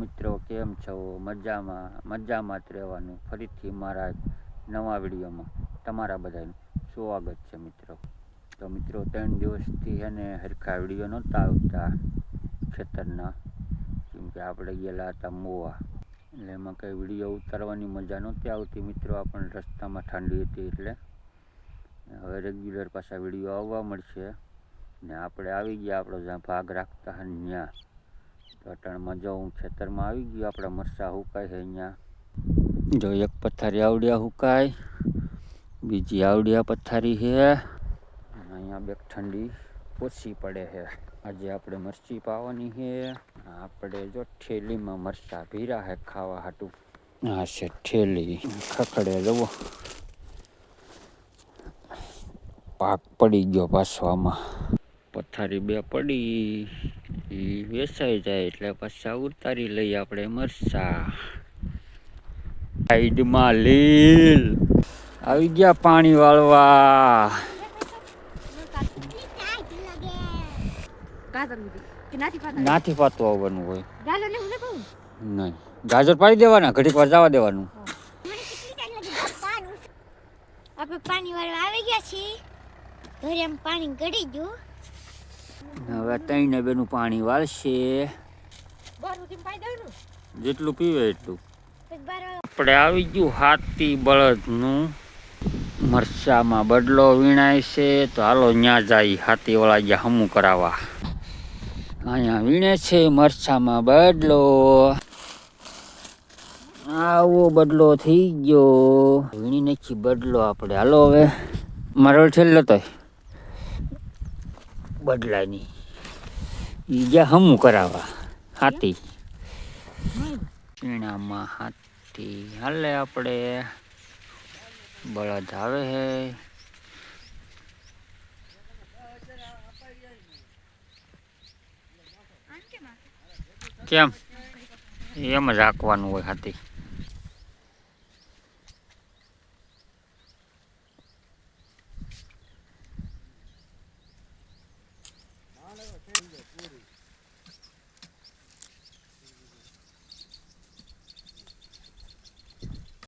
મિત્રો, કેમ છો? મજામાં જ રહેવાનું. ફરીથી મારા નવા વિડીયોમાં તમારા બધાનું સ્વાગત છે મિત્રો. તો મિત્રો 3 દિવસથી એને હરખા વિડીયો નહોતા આવતા ખેતરના, કેમ કે આપણે ગયેલા હતા મોવા, એટલે એમાં કંઈ વિડીયો ઉતારવાની મજા નહોતી આવતી મિત્રો. આપણને રસ્તામાં ઠંડી હતી એટલે હવે રેગ્યુલર પાછા વિડીયો આવવા મળશે. ને આપણે આવી ગયા આપણો જ્યાં ભાગ રાખતા હોય ત્યાં. તો અટાણમાં જો હું ખેતરમાં આવી ગયો. આપણા મરચાં સુકાય છે અહીંયા. જો એક પથારી આવડિયા સુકાય, બીજી આવડિયા પથારી છે, અને અહીંયા બે ઠંડી ઓછી પડે છે. આજે આપણે મરચી પાવાની છે. આપણે જો ઠેલીમાં મરચાં ભીરા છે ખાવા હાટું. આ છે ઠેલી, ખખડે જવો પાક પડી ગયો પાછો આમાં. પથારી બે પડી એ વેચાઈ જાય એટલે પાછા ઉતારી લઈએ આપણે મરચા. સાઈડમાં લીલ આવી ગયા પાણી વાળવા. નાથી પાતું આવવાનું હોય નહીં, ગાજર પાડી દેવાના, ઘડીક વાર જવા દેવાનું. આપણે પાણી વાળવા આવી ગયા છીએ. ઘરે એમ પાણી ગળી ગયું. હવે ત્રણે બેનું પાણી વાળશે, જેટલું પીવે એટલું. આપણે આવી ગયું હાથી બળદનું મરચામાં બદલો વીણાય છે. તો હાલો ત્યાં જાય હાથી વાળા ગયા હમું કરાવવા. અહીંયા વીણે છે મરચામાં બદલો. આવો બદલો થઈ ગયો, વીણી નાખી બદલો આપણે. હાલો હવે મારો છેલ્લો તો બદલાની ઈ ગયા હમું કરાવવા હાથી. પીણામાં હાથી હાલે, આપણે બળદ આવે હે. કેમ એમ જ રાખવાનું હોય હાથી.